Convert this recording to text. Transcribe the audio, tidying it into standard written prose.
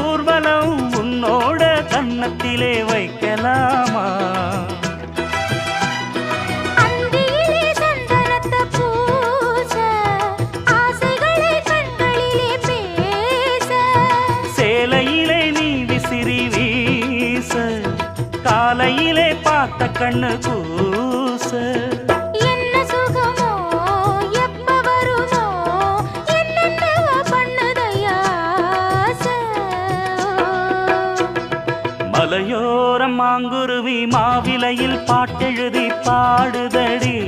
ஊர்வலம் உன்னோட கன்னத்திலே வைக்கலாமா? சேலையிலே நீ விசிறி வீச, காலையிலே பார்த்த கண்ணு கூச. என்ன சுகமோ எப்ப வருமோ என்னென்னவோ பண்ணுதையா ஆசை. மலையோரம் மாங்குருவி மாவிலையில் பாட்டெழுதி பாடுதடி.